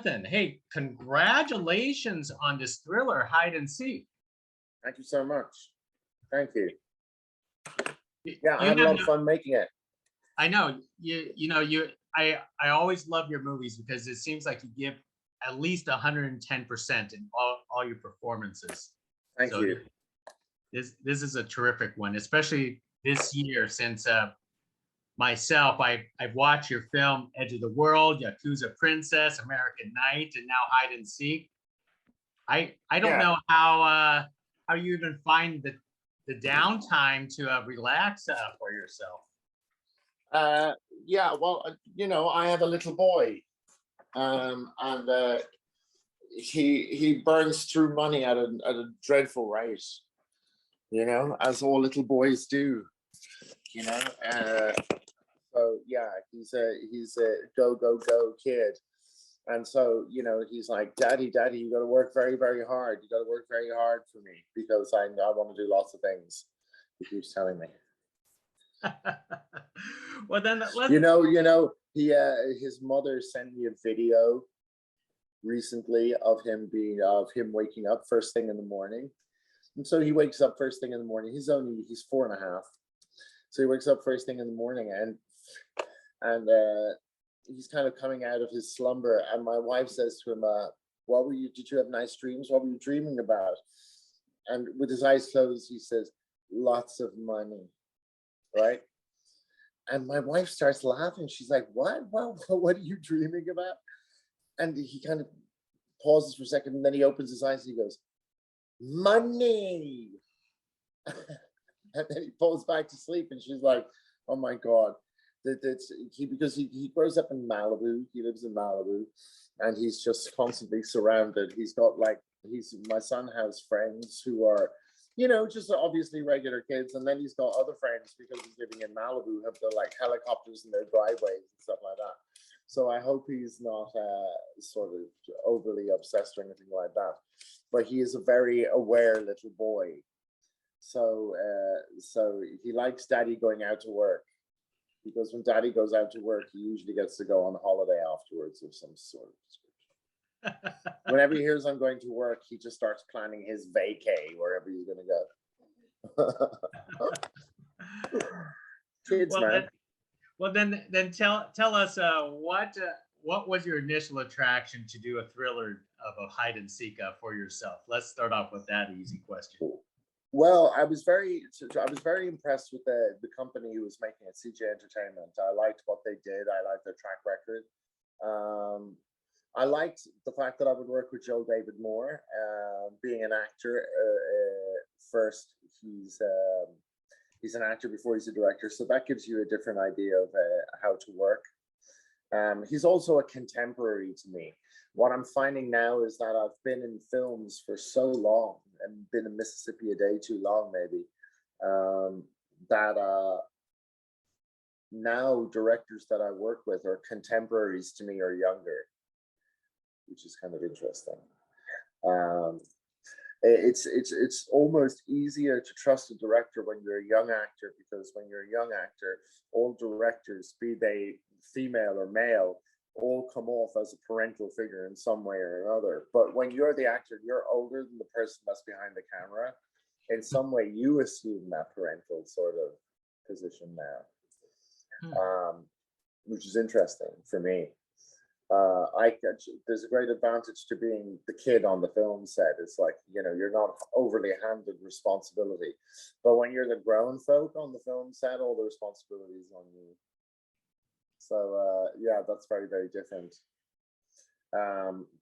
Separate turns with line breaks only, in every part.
Jonathan, hey, congratulations on this thriller, Hide and Seek.
Thank you so much. Thank you.
You
Yeah, I had a lot of fun making it.
I know I always love your movies because it seems like you give at least 110% in all your performances.
Thank you.
This is a terrific one, especially this year since myself, I've watched your film Edge of the World, Yakuza Princess, American Night, and now Hide and Seek. I don't know how you even find the downtime to relax for yourself.
Yeah, well, I have a little boy, and he burns through money at a dreadful rate, as all little boys do, So yeah, he's a go kid, and so he's like, Daddy, you got to work very, very hard. You got to work very hard for me because I want to do lots of things. He keeps telling me.
Well, then let's...
his mother sent me a video recently of him waking up first thing in the morning, and so he wakes up first thing in the morning. He's 4.5, so he wakes up first thing in the morning, and he's kind of coming out of his slumber, and my wife says to him, did you have nice dreams? What were you dreaming about? And with his eyes closed, he says, lots of money, right? And my wife starts laughing. She's like, what are you dreaming about? And he kind of pauses for a second, and then he opens his eyes and he goes, money. And then he falls back to sleep, and she's like, oh my God. Because he grows up in Malibu. He lives in Malibu, and he's just constantly surrounded. My son has friends who are, just obviously regular kids, and then he's got other friends because he's living in Malibu who have the helicopters in their driveways and stuff like that. So I hope he's not sort of overly obsessed or anything like that. But he is a very aware little boy. So he likes Daddy going out to work. Because when Daddy goes out to work, he usually gets to go on holiday afterwards of some sort of description. Whenever he hears I'm going to work, he just starts planning his vacay wherever he's going to go. Kids, man.
Then tell us what was your initial attraction to do a thriller of a hide and seek for yourself? Let's start off with that easy question.
Well, I was very impressed with the company who was making it, CJ Entertainment. I liked what they did. I liked their track record. I liked the fact that I would work with Joe David Moore. Being an actor, first he's an actor before he's a director, so that gives you a different idea of how to work. He's also a contemporary to me. What I'm finding now is that I've been in films for so long and been in Mississippi a day too long, maybe, that now directors that I work with are contemporaries to me or younger, which is kind of interesting. It's almost easier to trust a director when you're a young actor, because when you're a young actor, all directors, be they female or male, all come off as a parental figure in some way or another. But when you're the actor, you're older than the person that's behind the camera. In some way, you assume that parental sort of position now, which is interesting for me. There's a great advantage to being the kid on the film set. It's like, you're not overly handed responsibility. But when you're the grown folk on the film set, all the responsibility is on you. So yeah, that's very, very different.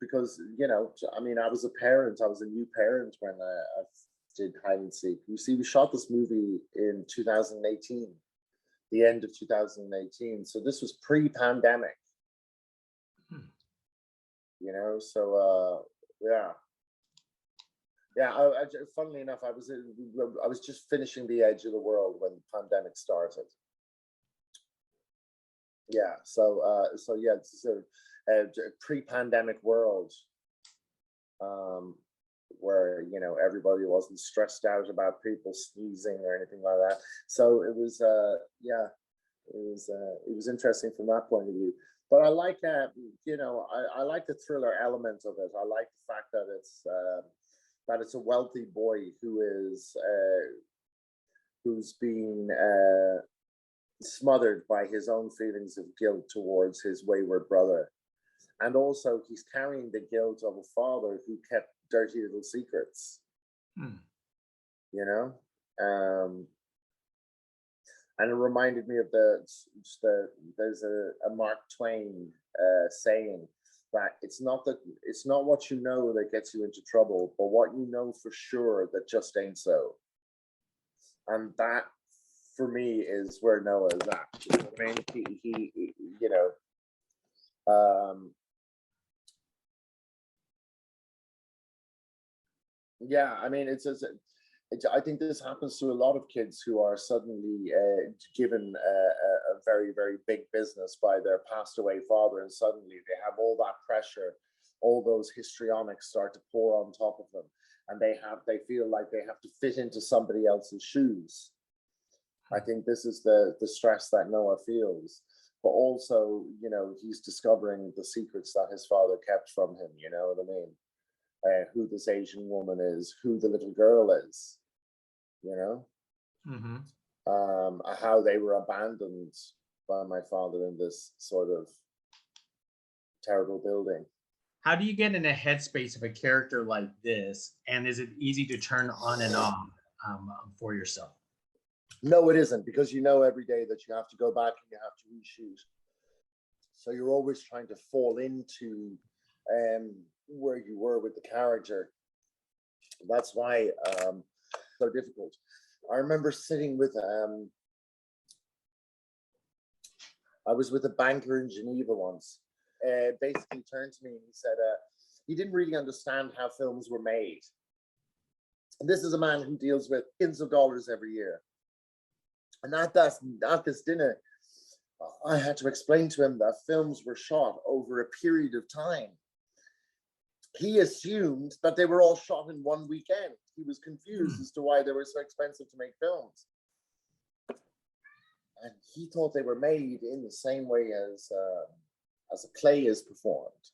Because, I was a parent. I was a new parent when I did Hide and Seek. You see, we shot this movie in 2018, the end of 2018. So this was pre-pandemic. So funnily enough, I was just finishing The Edge of the World when the pandemic started. Yeah, so yeah, it's a pre-pandemic world, where everybody wasn't stressed out about people sneezing or anything like that. So it was it was interesting from that point of view. But I like, I like the thriller element of it. I like the fact that it's a wealthy boy who's been smothered by his own feelings of guilt towards his wayward brother, and also he's carrying the guilt of a father who kept dirty little secrets. You know, and it reminded me of there's a Mark Twain saying that it's not what you know that gets you into trouble, but what you know for sure that just ain't so. And that, for me, is where Noah is at. You know what I mean? He yeah, I mean, I think this happens to a lot of kids who are suddenly given a very, very big business by their passed away father, and suddenly they have all that pressure, all those histrionics start to pour on top of them, and they feel like they have to fit into somebody else's shoes. I think this is the stress that Noah feels, but also, he's discovering the secrets that his father kept from him. You know what I mean? Who this Asian woman is, who the little girl is, how they were abandoned by my father in this sort of terrible building.
How do you get in a headspace of a character like this? And is it easy to turn on and off for yourself?
No, it isn't, because every day that you have to go back and you have to reshoot. So you're always trying to fall into where you were with the character. That's why so difficult. I remember sitting with I was with a banker in Geneva once. Basically turned to me and he said he didn't really understand how films were made. And this is a man who deals with billions of dollars every year. And at this dinner, I had to explain to him that films were shot over a period of time. He assumed that they were all shot in one weekend. He was confused as to why they were so expensive to make films. And he thought they were made in the same way as a play is performed.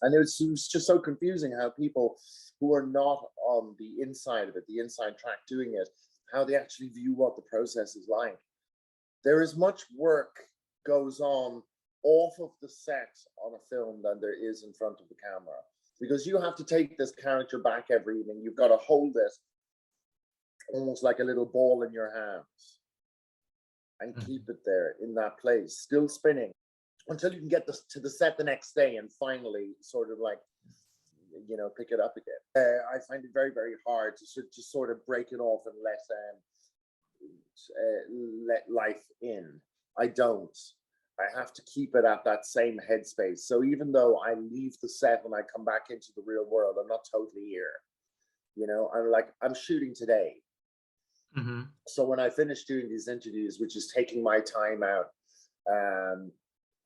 And it was just so confusing how people who are not on the inside of it, the inside track doing it, how they actually view what the process is like. There is much work goes on off of the set on a film than there is in front of the camera, because you have to take this character back every evening. You've got to hold it almost like a little ball in your hands and keep it there in that place, still spinning, until you can get to the set the next day and finally sort of like, pick it up again. I find it very, very hard to sort of break it off and let life in. I don't. I have to keep it at that same headspace. So even though I leave the set and I come back into the real world, I'm not totally here. I'm shooting today. So when I finish doing these interviews, which is taking my time out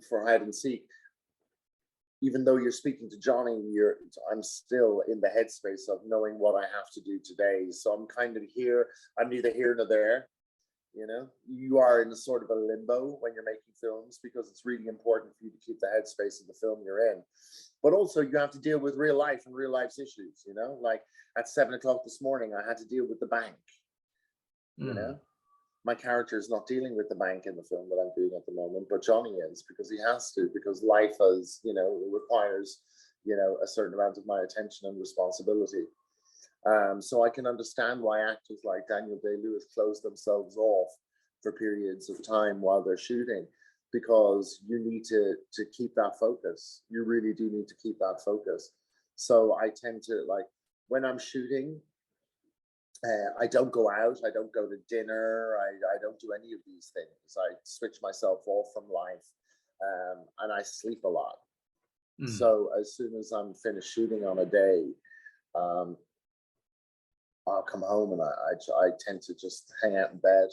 for hide and seek, even though you're speaking to Johnny, I'm still in the headspace of knowing what I have to do today. So I'm kind of here. I'm neither here nor there. You are in a sort of a limbo when you're making films, because it's really important for you to keep the headspace of the film you're in. But also you have to deal with real life and real life's issues. Like at 7 o'clock this morning, I had to deal with the bank. My character is not dealing with the bank in the film that I'm doing at the moment, but Johnny is, because he has to, because life has, requires, a certain amount of my attention and responsibility. So I can understand why actors like Daniel Day-Lewis close themselves off for periods of time while they're shooting, because you need to keep that focus. You really do need to keep that focus. So I tend to, like, when I'm shooting, I don't go out, I don't go to dinner, I don't do any of these things. I switch myself off from life, and I sleep a lot. So as soon as I'm finished shooting on a day, I'll come home and I tend to just hang out in bed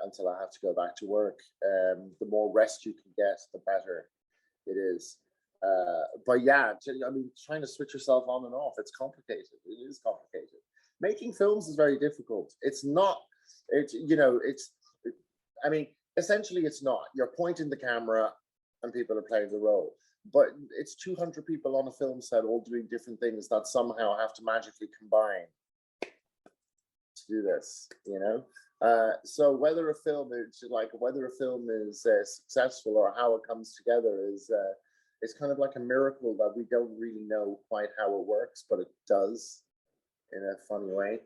until I have to go back to work. The more rest you can get, the better it is. But yeah, I mean, trying to switch yourself on and off, it's complicated. It is complicated. Making films is very difficult. It's not, I mean, essentially it's not. You're pointing the camera and people are playing the role. But it's 200 people on a film set all doing different things that somehow have to magically combine to do this, you know? So whether a film is successful or how it comes together is it's kind of like a miracle that we don't really know quite how it works, but it does in a funny way.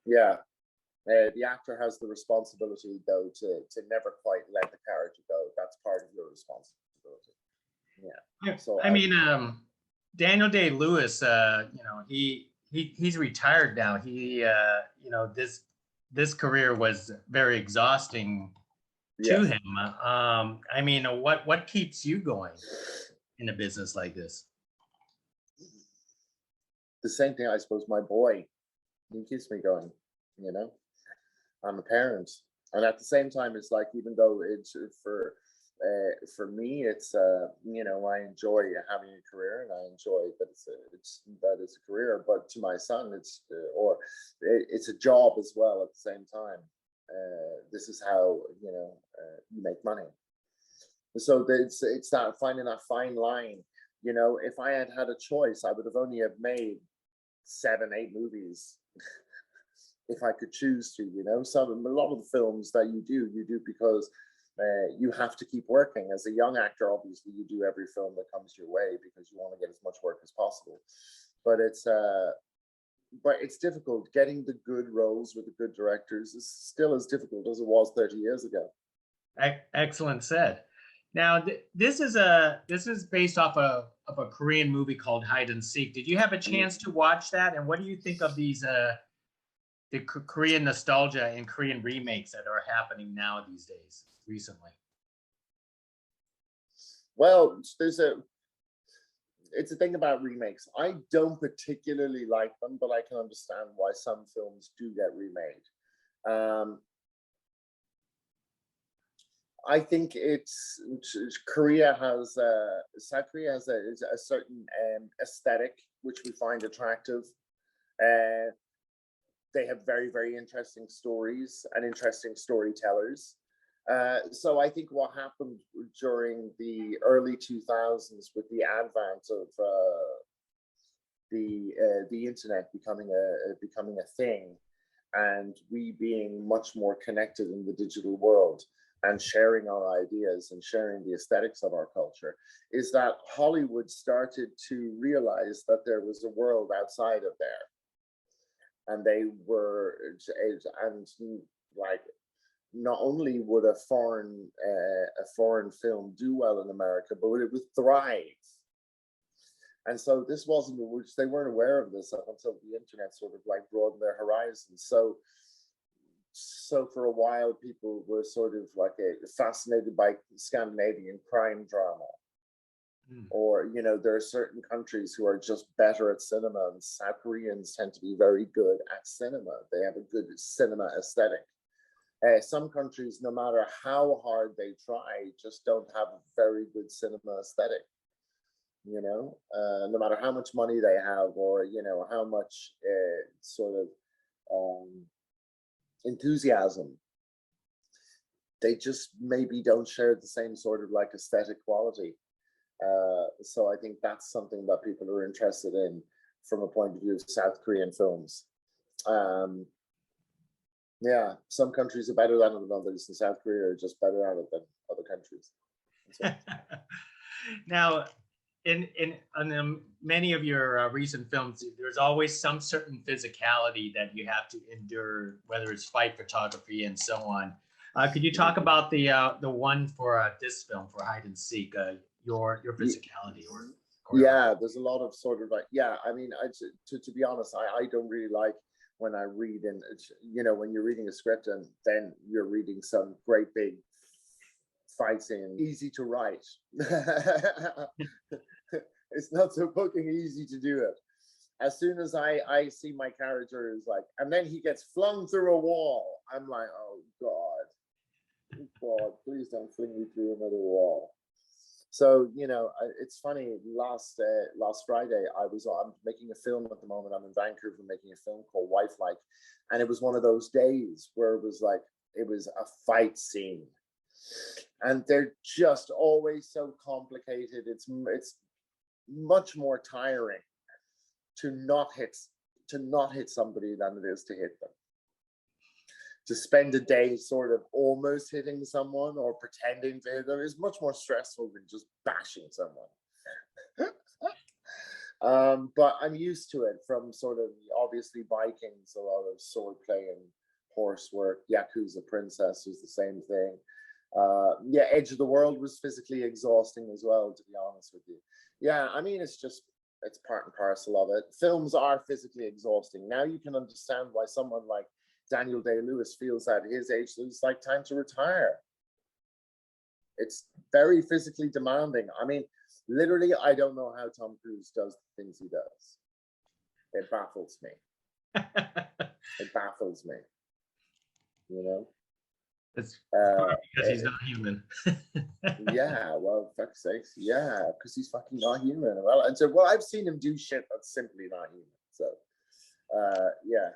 Yeah. The actor has the responsibility, though, to never quite let the character go. That's part of your responsibility. Yeah. So
I mean, Daniel Day-Lewis, you know, he's retired now. He, you know, this career was very exhausting to him. I mean, what keeps you going in a business like this?
The same thing, I suppose. My boy, he keeps me going. You know, I'm a parent, and at the same time, it's like, even though it's for me, it's you know, I enjoy having a career, and I enjoy that it's a career. But to my son, it's a job as well at the same time. This is how, you know, you make money. So it's that finding that fine line. You know, if I had had a choice, I would have only have made 7, 8 movies if I could choose to. You know, a lot of the films that you do because you have to keep working. As a young actor, obviously, you do every film that comes your way because you want to get as much work as possible. But it's difficult. Getting the good roles with the good directors is still as difficult as it was 30 years ago.
Excellent said. Now, this is based off of a Korean movie called Hide and Seek. Did you have a chance to watch that? And what do you think of these the Korean nostalgia and Korean remakes that are happening now these days, recently?
Well, it's a thing about remakes. I don't particularly like them, but I can understand why some films do get remade. I think South Korea has a certain aesthetic which we find attractive. They have very, very interesting stories and interesting storytellers. So I think what happened during the early 2000s with the advent of the internet becoming a thing, and we being much more connected in the digital world and sharing our ideas and sharing the aesthetics of our culture, is that Hollywood started to realize that there was a world outside of there. And they were, and like, not only would a foreign film do well in America, but it would thrive. And so this wasn't, which they weren't aware of this up until the internet sort of like broadened their horizons. So for a while, people were sort of like fascinated by Scandinavian crime drama. Or, you know, there are certain countries who are just better at cinema, and South Koreans tend to be very good at cinema. They have a good cinema aesthetic. Some countries, no matter how hard they try, just don't have a very good cinema aesthetic. You know, no matter how much money they have, or, you know, how much sort of enthusiasm, they just maybe don't share the same sort of like aesthetic quality. So I think that's something that people are interested in from a point of view of South Korean films. Yeah, some countries are better than others, and South Korea are just better at it than other countries.
Now, in many of your recent films, there's always some certain physicality that you have to endure, whether it's fight photography and so on. Could you talk about the one for this film, for Hide and Seek, your physicality?
Yeah, there's a lot of sort of like, yeah, I mean, to be honest, I don't really like when I read, and, you know, when you're reading a script and then you're reading some great big fight scene, easy to write. It's not so fucking easy to do it. As soon as I see my character is like, and then he gets flung through a wall, I'm like, oh God, please don't fling me through another wall. So, you know, it's funny, last Friday, I'm making a film at the moment. I'm in Vancouver making a film called Wife Like, and it was one of those days where it was a fight scene. and they're just always so complicated. It's much more tiring to not hit somebody than it is to hit them. To spend a day sort of almost hitting someone or pretending to hit them is much more stressful than just bashing someone. But I'm used to it from sort of, obviously, Vikings, a lot of swordplay and horse work. Yakuza Princess was the same thing. Yeah, Edge of the World was physically exhausting as well, to be honest with you. Yeah, I mean, it's part and parcel of it. Films are physically exhausting. Now you can understand why someone like Daniel Day-Lewis feels at his age that it's like time to retire. It's very physically demanding. I mean, literally, I don't know how Tom Cruise does the things he does. It baffles me. It baffles me. You know?
It's because he's not human.
Yeah, well, fuck's sakes. Yeah, because he's fucking not human. Well, I've seen him do shit that's simply not human. So, yeah.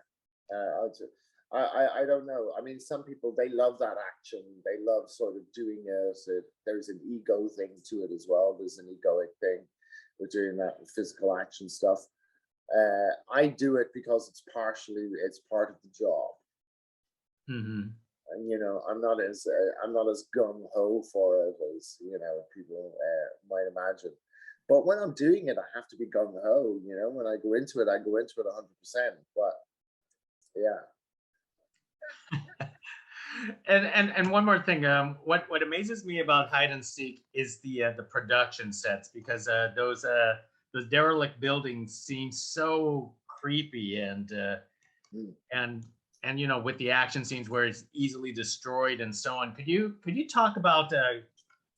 I don't know. I mean, some people, they love that action. They love sort of doing it. There's an ego thing to it as well. There's an egoic thing. We're doing that with physical action stuff. I do it because it's part of the job.
Mm-hmm.
And, you know, I'm not as gung ho for it as, you know, people might imagine. But when I'm doing it, I have to be gung ho. You know, when I go into it, I go into it 100%. But yeah.
And one more thing, what amazes me about hide and seek is the production sets, because those derelict buildings seem so creepy, and you know, with the action scenes where it's easily destroyed and so on. Could you talk about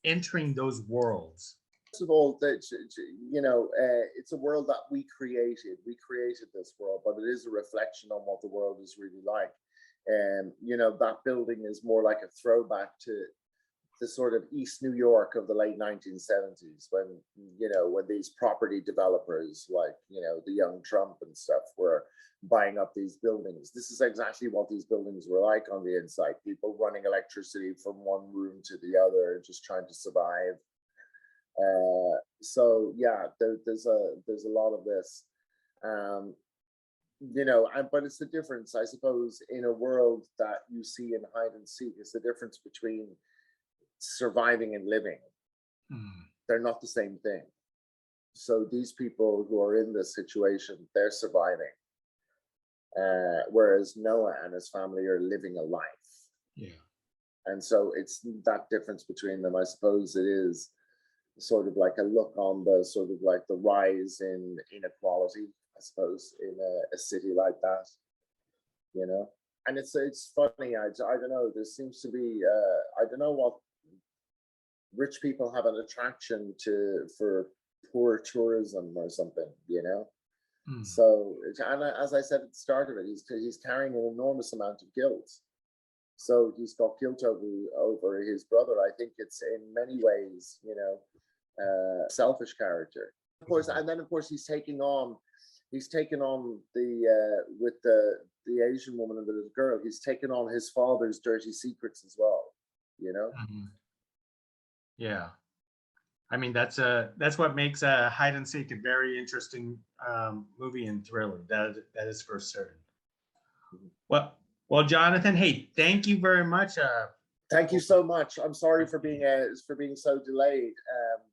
entering those worlds?
First of all, you know, it's a world that we created. We created this world, but it is a reflection on what the world is really like. And, you know, that building is more like a throwback to the sort of East New York of the late 1970s, when, you know, when these property developers like, you know, the young Trump and stuff were buying up these buildings. This is exactly what these buildings were like on the inside. People running electricity from one room to the other, just trying to survive. So yeah, there's a lot of this. You know, but it's the difference, I suppose, in a world that you see in hide and seek. It's the difference between surviving and living. They're not the same thing. So these people who are in this situation, they're surviving, whereas Noah and his family are living a life.
Yeah. And
so it's that difference between them. I suppose it is sort of like a look on the sort of like the rise in inequality, I suppose, in a city like that, you know. And it's funny. I don't know. There seems to be I don't know what rich people have an attraction for poor tourism or something, you know. So, and as I said at the start of it, he's carrying an enormous amount of guilt. So he's got guilt over his brother. I think it's in many ways, you know, selfish character. Of course, and then of course he's taking on the with the Asian woman and the little girl. He's taken on his father's dirty secrets as well, you know.
Yeah, I mean, that's what makes hide and seek a very interesting movie and thriller. That is for certain. Well, Jonathan, hey, thank you very much.
Thank you so much. I'm sorry for being so delayed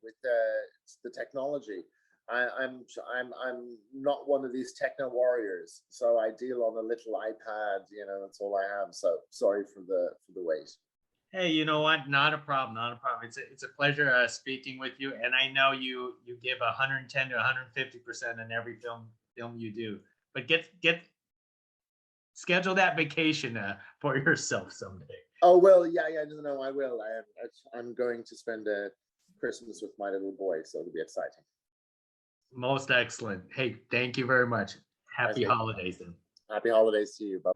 with the technology. I'm not one of these techno warriors, so I deal on a little iPad. You know, that's all I have. So sorry for the wait.
Hey, you know what? Not a problem. Not a problem. It's a pleasure speaking with you, and I know you give 110 to 150% in every film you do. But get schedule that vacation for yourself someday.
Oh well, yeah, no, I will. I'm going to spend Christmas with my little boy, so it'll be exciting.
Most excellent. Hey, thank you very much. Happy holidays then.
Happy holidays to you. Bye.